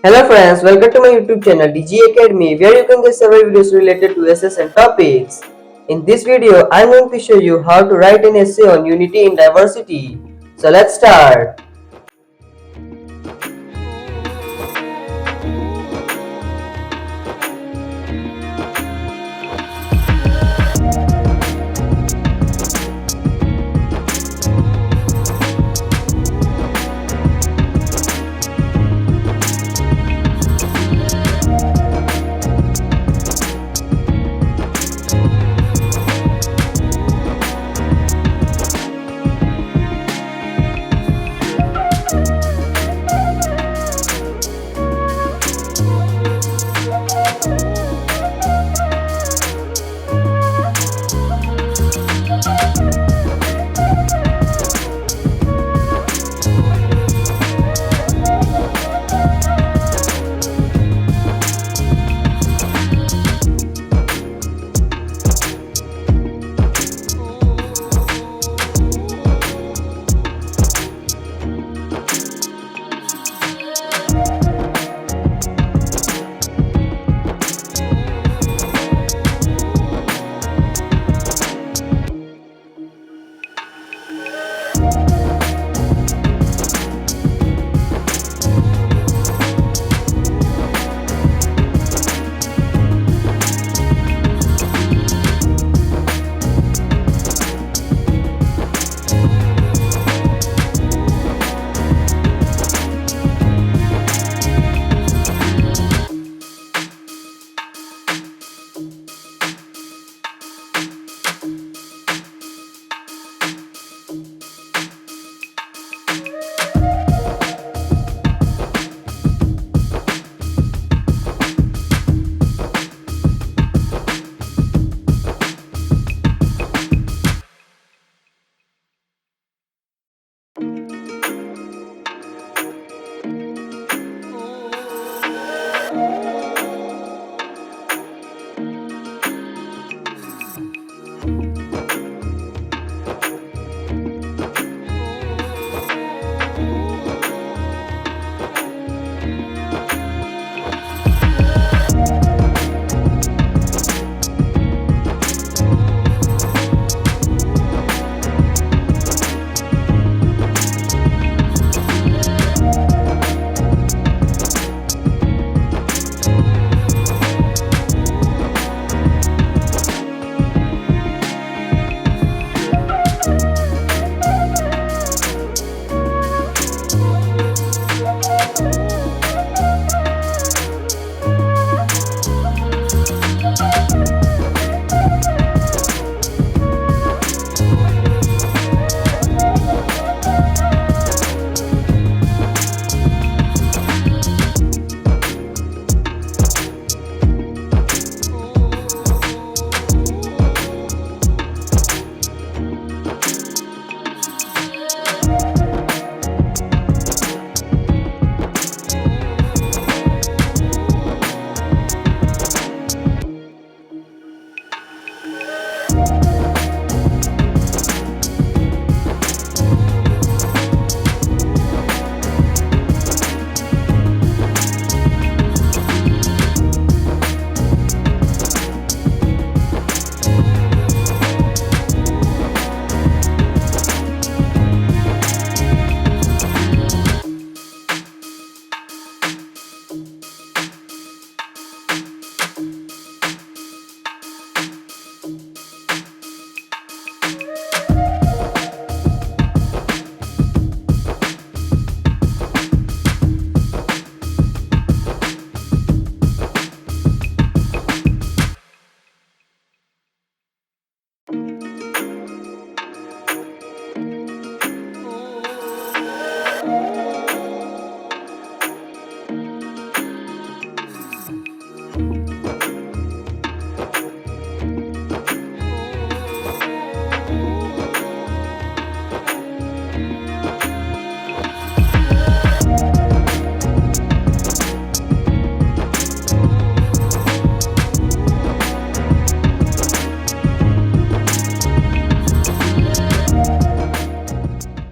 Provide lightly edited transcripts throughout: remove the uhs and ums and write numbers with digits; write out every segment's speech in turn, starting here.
Hello friends, welcome to my YouTube channel DG Academy where you can get several videos related to essays and topics. In this video, I am going to show you how to write an essay on unity in diversity. So let's start.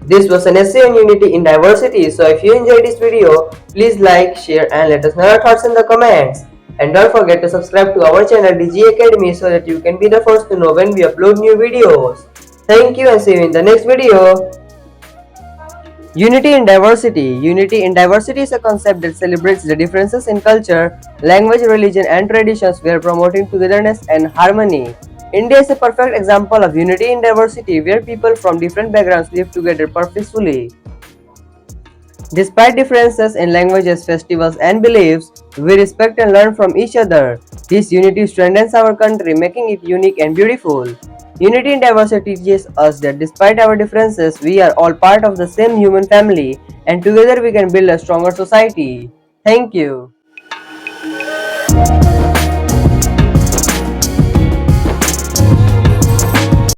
This was an essay on unity in diversity. So if you enjoyed this video, Please like, share and let us know your thoughts in the comments. And don't forget to subscribe to our channel DG Academy so that you can be the first to know when we upload new videos. Thank you and see you in the next video. Unity in diversity. Unity in diversity is a concept that celebrates the differences in culture, language, religion, and traditions while promoting togetherness and harmony. India is a perfect example of unity in diversity where people from different backgrounds live together peacefully. Despite differences in languages, festivals, and beliefs, we respect and learn from each other. This unity strengthens our country, making it unique and beautiful. Unity in diversity teaches us that despite our differences, we are all part of the same human family, and together we can build a stronger society. Thank you.